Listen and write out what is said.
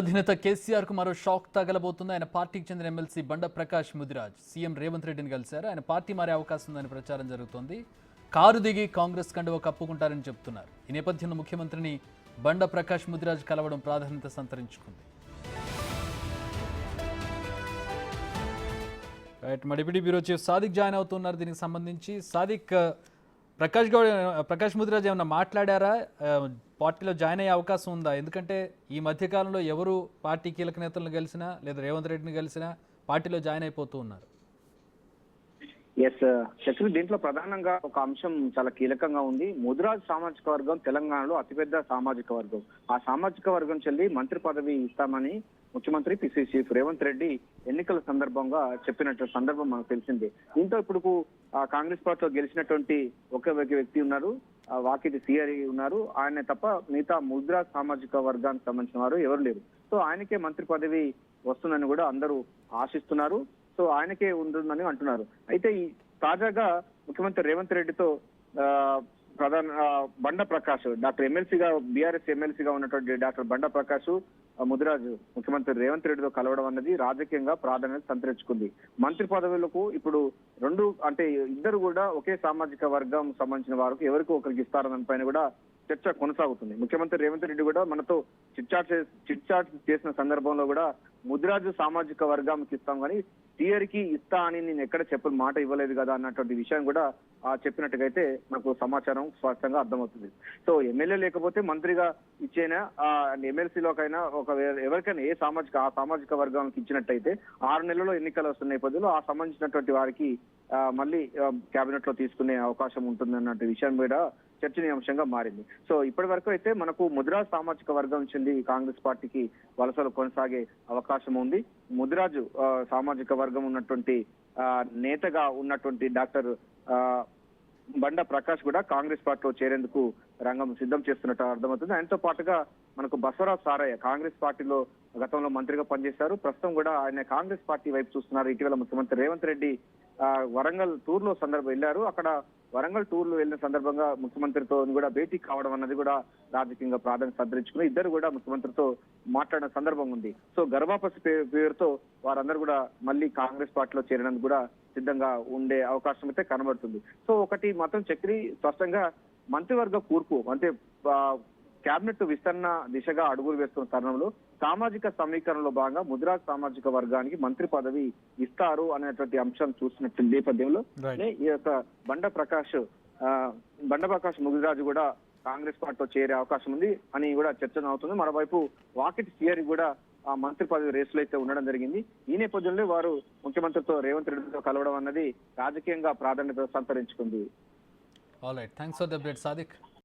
అధినేత కేసీఆర్ కు మరో షాక్ తగలబోతుంది. ఆయన పార్టీకి చెందిన ఎమ్మెల్సీ బండ ప్రకాష్ ముదిరాజ్ సీఎం రేవంత్ రెడ్డిని కలిశారు. ఆయన పార్టీ మారే అవకాశం ఉందని ప్రచారం జరుగుతోంది. కారు దిగి కాంగ్రెస్ కండువ కప్పుకుంటారని చెప్తున్నారు. ఈ నేపథ్యంలో ముఖ్యమంత్రిని బండ ప్రకాష్ ముదిరాజ్ కలవడం ప్రాధాన్యత సంతరించుకుంది. మరి deputy bureau chief Sadiq join అవుతున్నారు. దీనికి సంబంధించి సాదిక్, ప్రకాష్ ముదిరాజ్ ఏమన్నా మాట్లాడారా? పార్టీలో జాయిన్ అయ్యే అవకాశం ఉందా? ఎందుకంటే ఈ మధ్యకాలంలో ఎవరు పార్టీ కీలక నేతలను కలిసినా లేదా రేవంత్ రెడ్డిని కలిసినా పార్టీలో జాయిన్ అయిపోతూ ఉన్నారు. ఎస్ శక్తి, దీంట్లో ప్రధానంగా ఒక అంశం చాలా కీలకంగా ఉంది. ముదిరాజ్ సామాజిక వర్గం తెలంగాణలో అతిపెద్ద సామాజిక వర్గం. ఆ సామాజిక వర్గం చెల్లి మంత్రి పదవి ఇస్తామని ముఖ్యమంత్రి పిసిసి చీఫ్ రేవంత్ రెడ్డి ఎన్నికల సందర్భంగా చెప్పినట్టు సందర్భం మనకు తెలిసింది. దీంతో ఇప్పుడు కాంగ్రెస్ పార్టీలో గెలిచినటువంటి ఒక వ్యక్తి ఉన్నారు, వాకిటి సిఆర్ ఉన్నారు. ఆయన తప్ప మిగతా ముదిరాజ్ సామాజిక వర్గానికి సంబంధించిన వారు ఎవరు లేరు. సో ఆయనకే మంత్రి పదవి వస్తుందని కూడా అందరూ ఆశిస్తున్నారు. సో ఆయనకే ఉంటుందని అంటున్నారు. అయితే ఈ తాజాగా ముఖ్యమంత్రి రేవంత్ రెడ్డితో బండ ప్రకాష్, డాక్టర్ ఎమ్మెల్సీగా బీఆర్ఎస్ ఎమ్మెల్సీగా ఉన్నటువంటి డాక్టర్ బండ ప్రకాష్ ముదిరాజ్ ముఖ్యమంత్రి రేవంత్ రెడ్డితో కలవడం అన్నది రాజకీయంగా ప్రాధాన్యత సంతరించుకుంది. మంత్రి పదవులకు ఇప్పుడు ఇద్దరు కూడా ఒకే సామాజిక వర్గం సంబంధించిన వారికి ఎవరికి ఒకరికి ఇస్తారన్న పైన కూడా చర్చ కొనసాగుతుంది. ముఖ్యమంత్రి రేవంత్ రెడ్డి కూడా మనతో చిట్ చాట్ చేసిన సందర్భంలో కూడా ముదిరాజు సామాజిక వర్గానికి ఇస్తాం కానీ టీఆర్కి ఇస్తా అని నేను ఎక్కడ చెప్పిన మాట ఇవ్వలేదు కదా అన్నటువంటి విషయం కూడా చెప్పినట్టుగా అయితే మనకు సమాచారం స్పష్టంగా అర్థమవుతుంది. సో ఎమ్మెల్యే లేకపోతే మంత్రిగా ఇచ్చేనా, ఎమ్మెల్సీలోకైనా ఎవరికైనా ఆ సామాజిక వర్గానికి ఇచ్చినట్టయితే 6 నెలల్లో ఎన్నికలు వస్తున్న నేపథ్యంలో ఆ సంబంధించినటువంటి వారికి మళ్ళీ కేబినెట్ లో తీసుకునే అవకాశం ఉంటుంది అన్నట్టు విషయం కూడా చర్చనీయాంశంగా మారింది. సో ఇప్పటి వరకు అయితే మనకు ముదిరాజ్ సామాజిక వర్గం చెంది కాంగ్రెస్ పార్టీకి వలసలు కొనసాగే అవకాశం ఉంది. ముదిరాజు సామాజిక వర్గం ఉన్నటువంటి నేతగా ఉన్నటువంటి డాక్టర్ బండ ప్రకాష్ కూడా కాంగ్రెస్ పార్టీలో చేరేందుకు రంగం సిద్ధం చేస్తున్నట్టు అర్థమవుతుంది. ఆయనతో పాటుగా మనకు బసవరాజ్ సారయ్య కాంగ్రెస్ పార్టీలో గతంలో మంత్రిగా పనిచేశారు. ప్రస్తుతం కూడా ఆయన కాంగ్రెస్ పార్టీ వైపు చూస్తున్నారు. ఇటీవల ముఖ్యమంత్రి రేవంత్ రెడ్డి వరంగల్ టూర్ లో వెళ్ళారు. అక్కడ వరంగల్ టూర్ లో వెళ్ళిన సందర్భంగా ముఖ్యమంత్రితో కూడా భేటీ కావడం అన్నది కూడా రాజకీయంగా ప్రాధాన్యత సంతరించుకుని ఇద్దరు కూడా ముఖ్యమంత్రితో మాట్లాడిన సందర్భం ఉంది. సో గర్భాపసి పేరుతో వారందరూ కూడా మళ్ళీ కాంగ్రెస్ పార్టీలో చేరడానికి కూడా సిద్ధంగా ఉండే అవకాశం అయితే కనబడుతుంది. సో ఒకటి మాత్రం చక్రి స్పష్టంగా మంత్రివర్గ కూర్పు కేబినెట్ విస్తరణ దిశగా అడుగులు వేస్తున్న తరుణంలో సామాజిక సమీకరణలో భాగంగా ముదిరాజ్ సామాజిక వర్గానికి మంత్రి పదవి ఇస్తారు అనేటువంటి అంశం చూసినట్టు నేపథ్యంలో ఈ యొక్క బండ ప్రకాష్ ముదిరాజు కూడా కాంగ్రెస్ పార్టీలో చేరే అవకాశం ఉంది అని కూడా చర్చ అవుతుంది. మరోవైపు వాకిటి సిఆర్ కూడా ఆ మంత్రి పదవి రేసులో అయితే ఉండడం జరిగింది. ఈ నేపథ్యంలో వారు ముఖ్యమంత్రితో రేవంత్ రెడ్డితో కలవడం అన్నది రాజకీయంగా ప్రాధాన్యత సంతరించుకుంది. All right, thanks for the update Sadiq.